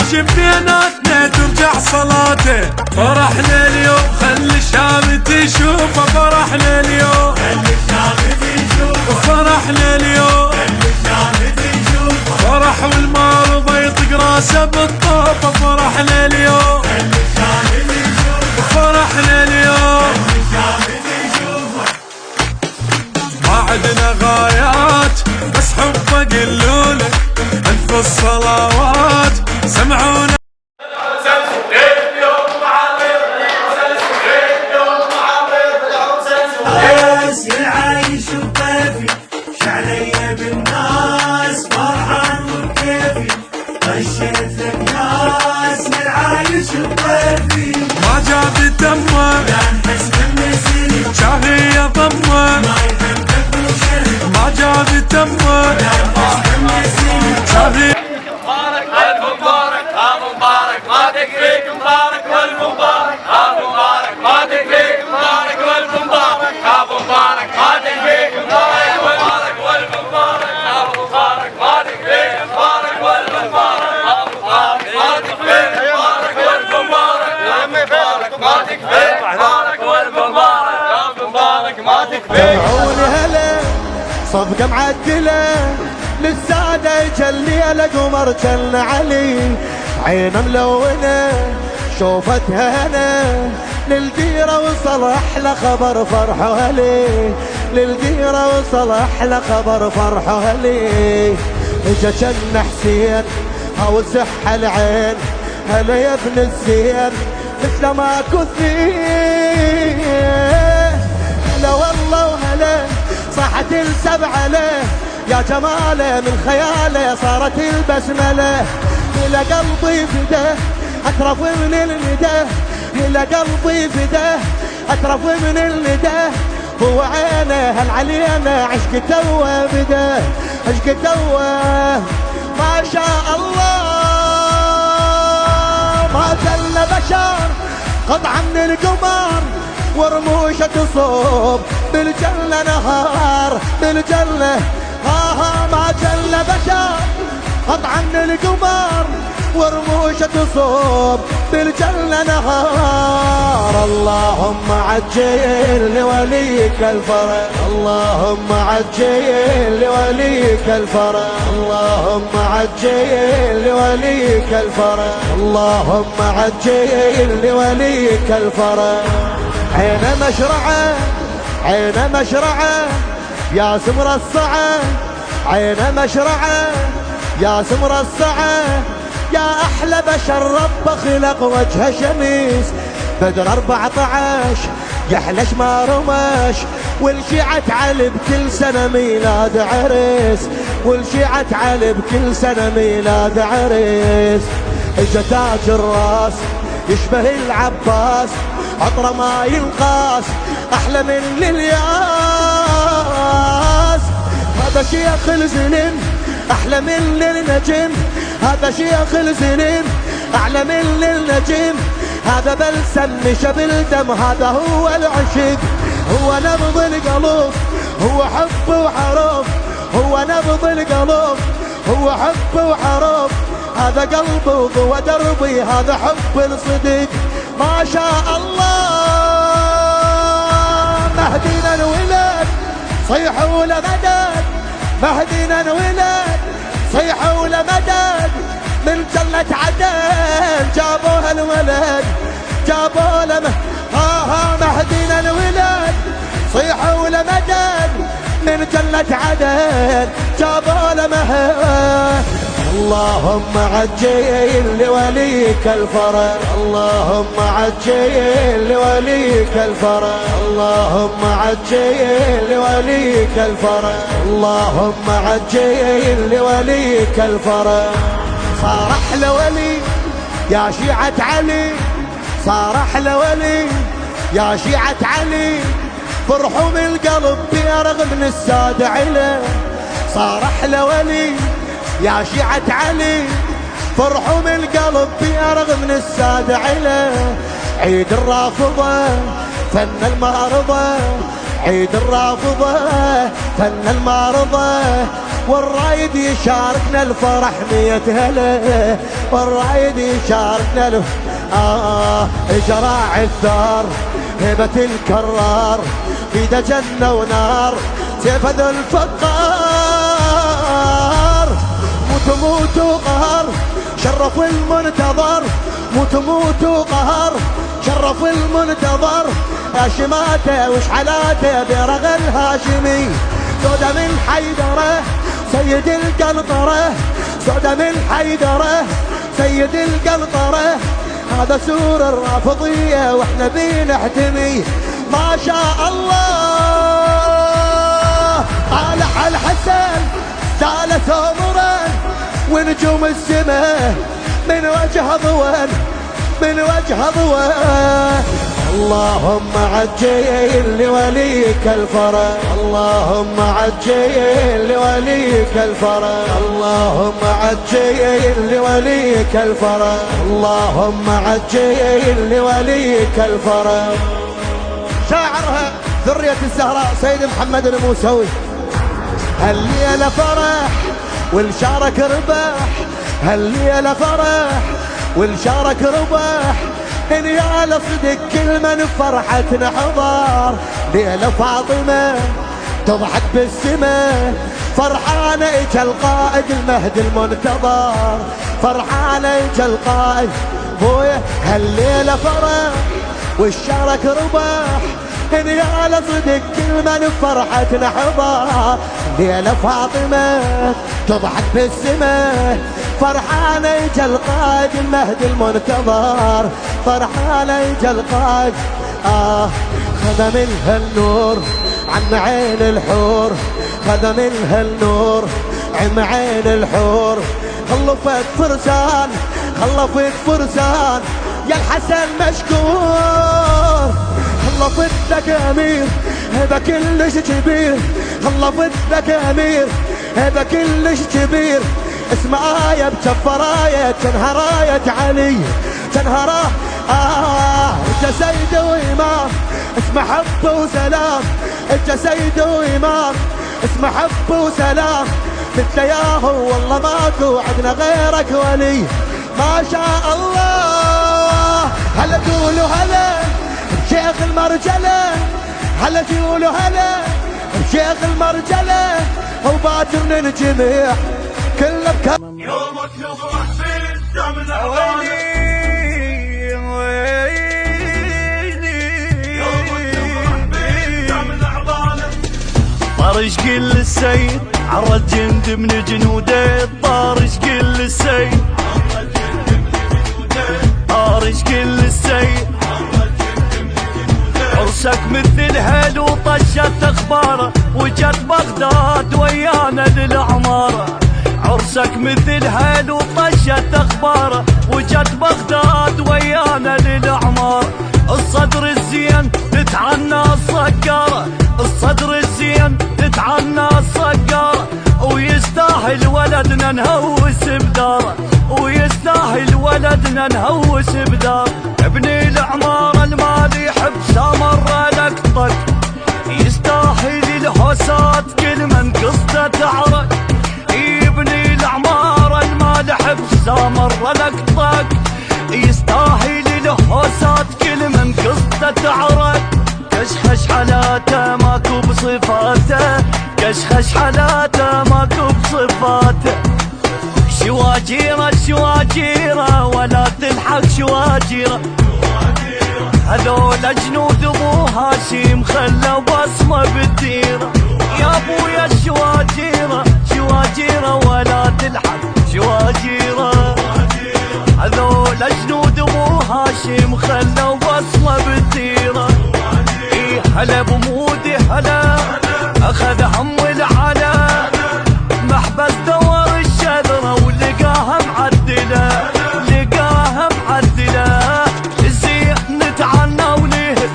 هاشم بيناتنا ترجع صلاته. فرحنا اليوم خلي الشام تشوفه، فرحنا اليوم خلي الشام تشوفه، فرحنا اليوم خلي الشام تشوفه. فرح والمرضى يطق راسه بالطوفه، فرحنا اليوم خلي الشام تشوفه، فرحنا اليوم خلي الشام تشوفه. ما عدنا غايات بس حبه قلوله، ألف الصلوات سمعونا. العايش وطيفي شعلية بالناس فرحان وكيفي، غشيت لك ناس من العايش وطيفي. ما جاب تمه لا نحس بالنسيل شاهية ضمه، ما يهمك وشر. ما جاب تمه لا نحس بالنسيل شاهية. مبارك ألف مبارك مبارك ما تكفيك مبارك والف مبارك مبارك ما تكفيك مبارك والف مبارك مبارك ما تكفيك مبارك والف مبارك مبارك ما تكفيك مبارك والف مبارك ما تكفيك مبارك والف مبارك ما تكفيك مبارك والف مبارك ما تكفيك. عوني هلا صفقة معدلة للسادة يجلي على قمر جل علي، عينه ملونة شوفتها هنا للديرة وصل أحلى خبر فرحه لي، للديرة وصل أحلى خبر فرحه لي. اجا جن حسين هاو صح العين، هلا يا ابن الزين مثل ما كثير. هلا والله وهلا صاحت السبعة له، يا جماله من خياله صارت البسمله. إلى قلبي فداه أترف من النداه، إلى قلبي فداه أترف من النداه. هو عينه هل علينا عشق توه بداه، عشق توه ما شاء الله. ما زل بشر قطعة من القمر ورموشة تصوب بالجنة نهار بالجنة. ما جل بشر قطعا من القمر ورموشة تصوب بالجنة نهار. اللهم عجل لوليك الفرج، اللهم عجل لوليك الفرج، اللهم عجل لوليك الفرج، اللهم عجل لوليك الفرج. عين مشرعه عين مشرعه يا سمر الصعا، عين مشرعه يا سمر الصعا. يا احلى بشر رب خلق وجهه شميس، بدر 14 يحلش ما رمش، والشيعة علي بكل سنة ميلاد عريس، والشيعة علي بكل سنة ميلاد عريس. اجا تاج الراس يشبه العباس، عطره ما ينقاس احلى من الياس. هذا شيخ الزنين احلى من النجم، هذا شيخ الزنين اعلى من النجم. هذا بلسم شبل دم، هذا هو العشق، هو نبض القلوب، هو حب وحروف، هو نبض القلوب، هو حب وحروف. هذا قلبي وضوى دربي، هذا حب الصدق ما شاء الله. مهدينا الولاد صيحوا لمدد، مهدينا الولاد صيحوا لمدد. من جنة عدن جابوها الولد، جابوه مهدينا الولاد صيحوا لمدد. من جنة عدن جابوه لمهد. اللهم عجل لوليك الفرج، اللهم عجل لوليك الفرج، اللهم عجل لوليك الفرج، اللهم عجل لوليك الفرج. صار احلى ولي يا شيعة علي، صار احلى ولي يا شيعة علي. فرحوا من القلب بيرغم من السادة علي. صار احلى ولي يا شيعة علي، فرحوا من القلب بيرغم من السادة علي. عيد الرافضة فن المعرضة، عيد الرافضة فن المعرضة. والرايد يشاركنا الفرح 100 هلا، والرايد يشاركنا جراع الثار هبة الكرار في جنة ونار سيف ذو الفقار. موتوا قهر شرفوا المنتظر، موتوا قهر شرفوا المنتظر. هاشماته وشحلاته برغ الهاشمي، سودة من حيدره سيد القنطرة، سودة من حيدره سيد القنطرة. هذا سور الرافضية واحنا بنحتمي ما شاء الله. طالع الحسن سالة ثمرا ونجوم السماء من وجه ضوان، من وجه ضوان. اللهم عجل لوليك الفرج، اللهم عجل لوليك الفرج، اللهم عجل لوليك الفرج، اللهم عجل لوليك الفرج. شاعرها ذرية الزهراء سيد محمد الموسوي. هالليلة فرح والشارك رباح، هالليلة فرح والشارك رباح. يا لصدق كل من فرحتنا حضار. ليلة فاطمة تضحك بالسماء، فرحانة اجا القائد المهدي المنتظر، فرحانة اجا القائد بويا. هالليلة فرح والشارك رباح. يا لصدق كل من فرحتنا حضار. ليلة فاطمة تضحك بالسماء، فرحانة اجا القائد المهدي المنتظر، فرحانة اجا القائد. خذ منها النور عن عين الحور، خذ منها النور عن عين الحور. خلفت فرسان خلفت فرسان يا الحسن مشكور. خلفت لك امير هذا كلش كبير، خلفت لك امير هذا كلش كبير. اسمع آية بجفر آية تنهر آية علي تنهر انت سيد وإمام اسمع حب وسلام، انت سيد وإمام اسمع حب وسلام. مثل ياهو والله ماكو عندنا غيرك ولي ما شاء الله. هلا تقولوا هلا بشيخ المرجلة، هلا تقولوا هلا بشيخ المرجلة. وباكر للجميع كله بكام. يومك نفرح فيه دم العوالي، يومك نفرح فيه دم العوالي. طارش كل السيد عرض جند من جنوده، طارش كل السيد طارش كل السيد. عرسك مثل هلو طشت اخباره، وجت بغداد ويانا للعماره. عرسك مثل هلو طشت اخباره، وجت بغداد ويانا للعماره. الصدر الزين تتعنى الصقاره، الصدر الزين تتعنى الصقاره. ويستاهل ولدنا نهوس بداره، ويستاهل ولدنا نهوس بداره. ابني العماره المال يحب سامر لك طق، يستاهل الهوسات كل من قصته تعرق. يبني العماره المال يحب سامر لك طق، يستاهل الهوسات كل من قصته تعرق. كشخش حالاته ماكو بصفاته، كشخش حالاته ماكو بصفاته. شواجيره شواجيره ولا تلحق شواجيره، هذول جنود ابو هاشم خلوا بصمه بالديره. يا ابويا الشواجيره شواجيره ولا تلحق شواجيره، هذول جنود ابو هاشم خلوا بصمه بالديره. اي هلا بمودي هلا اخذ هم العلا، محبس دور الشذره ولقاها معدله، لقاها معدله. الزين نتعنى وليه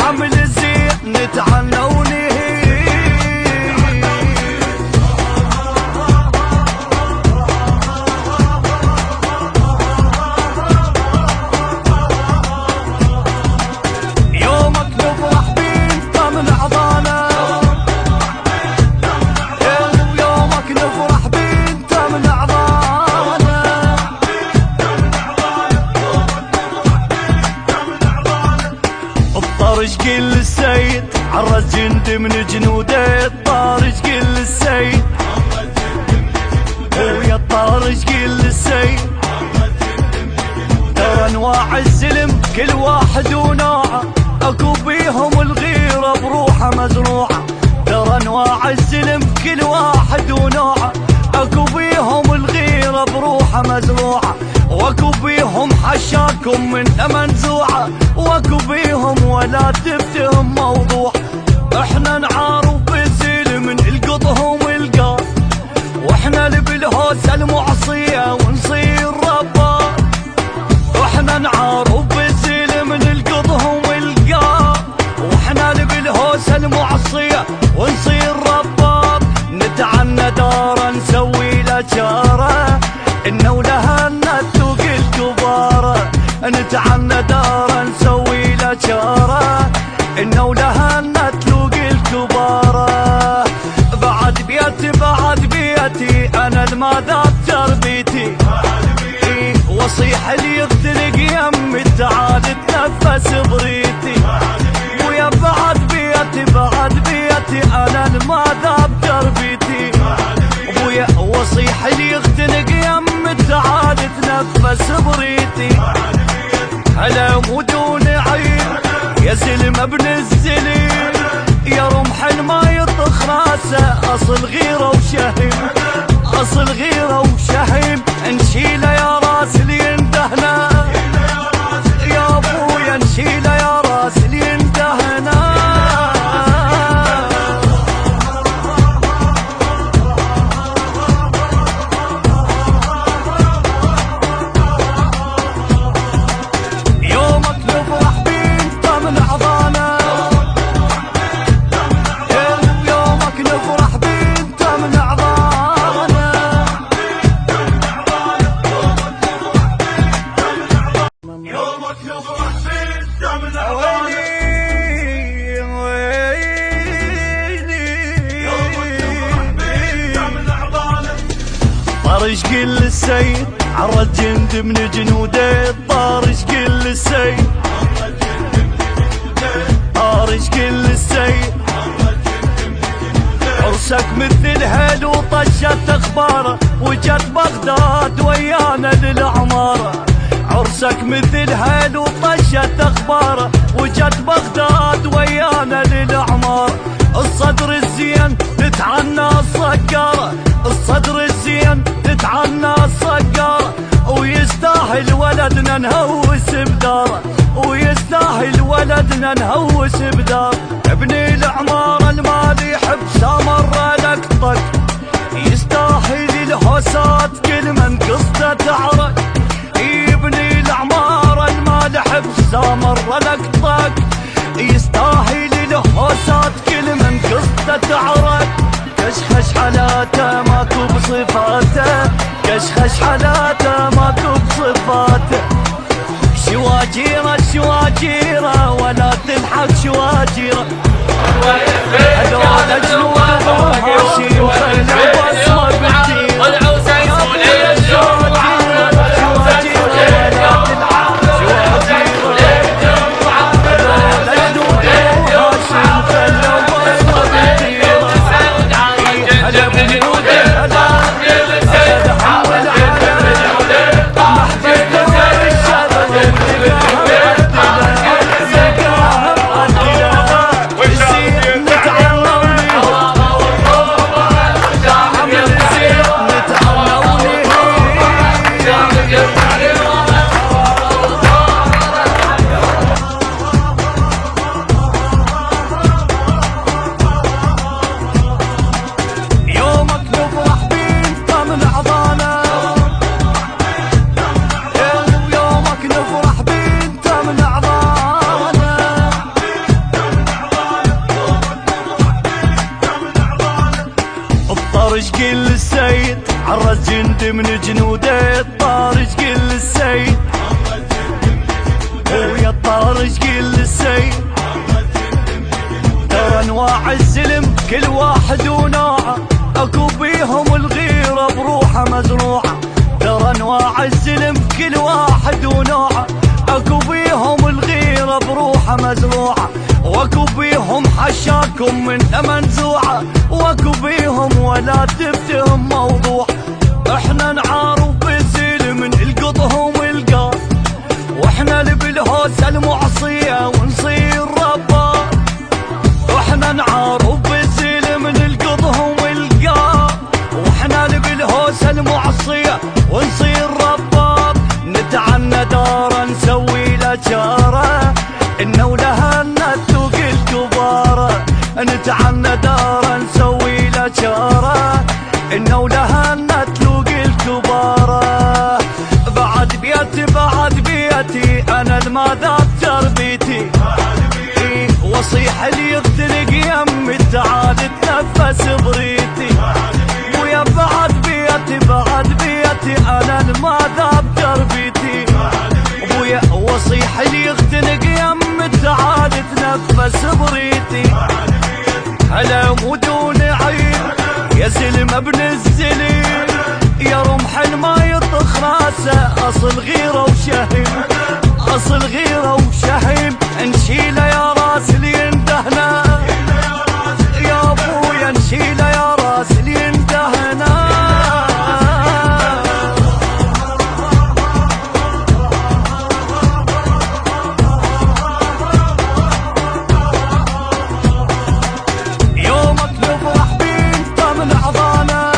عمل الزين نتعنى وليه. يومك نفرح بيه طمن عضانه، طارج قل السيد عرس جند من جنوده الطارج قل السيد ويا الطارج قل السيد ترى انواع الزلم كل واحد ونوعه اكو بيهم الغيرة بروحه مزروعه ترى انواع الزلم كل واحد ونوعه اكو بيهم الغيرة بروحه مزروعه واكو بيهم حشاكم من منزوعه واكو بيهم ولا تفتهم موضوع احنا نعارف بالزلم نلقطهم القاف واحنا اللي بالهوسه المعصيه ونصير رباب واحنا نعارف بالزلم نلقطهم القاف واحنا اللي بالهوسه المعصيه ونصير رباب نتعنى دارا نسوي له جاره انه لها نتوق الكباره نتعنى دارا نسوي له جاره انه لها نتلوق الكباره بعد بيتي انا الماذا تربيتي وصيح اللي يختلق يمي تعال تنفس بريتي ويا بعد بيتي انا الماذا تربيتي ويا وصيح اللي يختلق يمي تعال تنفس بريتي هلا ودون عين يا زلم ابن الزليم يا رمح ما يطخ راسه اصل غيره وشهم اصل غيره وشهم نشيله يا راس اللي يندهنا يا ابويا نشيله يا راس اللي يندهنا يومك نفرح بنت من عظانا يومك نفرح بنت من عظانا يومك نفرح بنت من عظانا طارج قل السيد عرض جند من جنوده طارج قل السيد طارج قل السيد عرسك مثل هل وطشت اخباره وجت بغداد ويانا للعماره عرسك مثل هل وطشت اخباره وجت بغداد ويانا للعماره الصدر الزين تتعنى الصقاره الصدر الزين تتعنى الصقاره ويستاهل ولدنا نهوس بداره ويستاهل ولدنا نهوس بداره ابن العماره المال يحب سامر لك طق يستاهل الهوسات كل من قصته تعرق ابن العماره المال يحب سامر لك طق يستاهل الهوسات كل من قصته تعرق كشخش حالاته ماكو بصفاته كشخش حالاته ماكو بصفاته شواجيره ولا تلحق شواجيره هذول جنود هاشم خلوا بصمه بالدين والعوسى يسولي الشواجيره ولا تلحق شواجيره هذول جنود هاشم خلوا بصمه بالدين هذا بجنود هذا حول طارج قل السيد عرس جند من جنوده الطارج قل السيد ويا الطارج قل السيد ترى انواع الزلم كل واحد ونوعه اكو بيهم الغيرة بروحه مزروعه ترى انواع الزلم كل واحد ونوعه اكو بيهم الغيرة بروحه مزروعه ومن منزوعة واكو بيهم ولا تفتهم موضوع. احنا نعارف بالزيل من القطهم القار، واحنا اللي بالهوسة المعصية ونصير ربار. واحنا نعارف بالزيل من القطهم القار، واحنا اللي بالهوسة المعصية ونصير ربار. نتعنى دارا نسوي له جارة، انه لها نتوق الكبارة. نتعنى دارا نسوي له جارة، انه لها نتلوق الكبارة. بعد بيتي انا الماذاب تربيتي، وصيح اللي يختلق يمي تعال تنفس بريتي. ويا بعد بيتي انا الماذاب تربيتي. ويا وصيح اللي يختلق يمي تعال تنفس بريتي. هلا ودون عين يا زلم ابن الزليم، يا رمح ما يطخ راسه اصل غيره وشهيم. اصل غيره وشهيم نشيله يا راس اللي يندهنا. يا ابويا نشيله يا راس اللي يندهنا. يومك نفرح بنت من عضانا،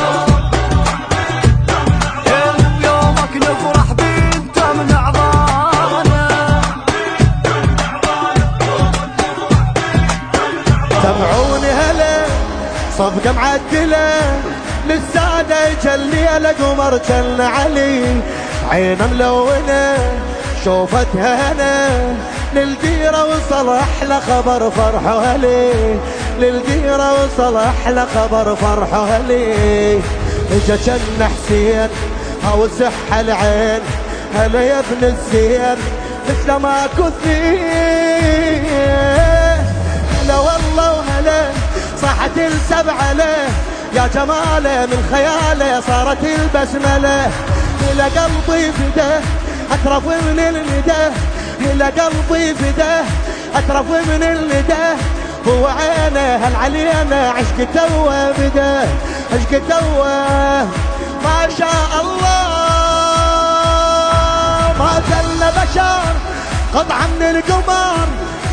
يومك نفرح بنت من عضانا. سمعوني هلا صفقة معدلة للسادة يجلي على قمر جل علي. عينه ملونة شوفتها هنا، للديرة وصل أحلى خبر فرحه هلي. للديرة وصل أحلى خبر فرحه هلي. إجا جن حسين أو صح العين، هلا يا ابن الزين مثل ما كثير. هلا والله وهلا صاحت السبعة له، يا جماله من خياله صارت البسملة. إلى قلبي فداه أترف من الندى، إلى قلبي فداه أترف من الندى. هو عينه هل علينا عشق توه بدا، عشق توه ما شاء الله. ما زل بشر قطعة من القمر،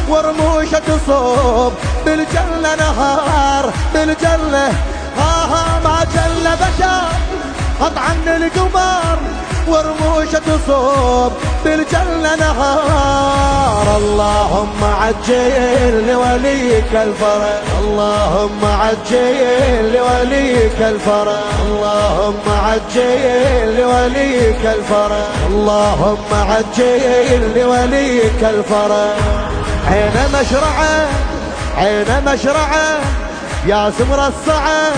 ورموشة تصوب بالجنة نهار بالجنة. ما زل بشر قطعة من القمر، ورموشة تصوب بالجنة نهار. اللهم عجل لوليك الفرج، اللهم عجل لوليك الفرج، اللهم عجل لوليك الفرج، اللهم عجل لوليك الفرج. عين مشرعه عين مشرعه يا سمر الصعه،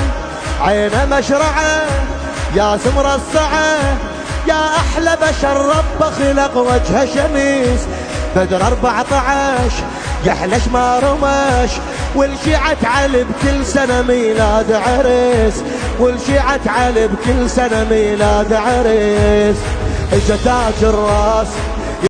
عين مشرعه يا سمر الصعه. يا أحلى بشر رب خلق وجهه شميس، بدر 14 يحلش ما رمش. والشيعة علي بكل سنة ميلاد عريس، والشيعة علي بكل سنة ميلاد عريس. اجا تاج الراس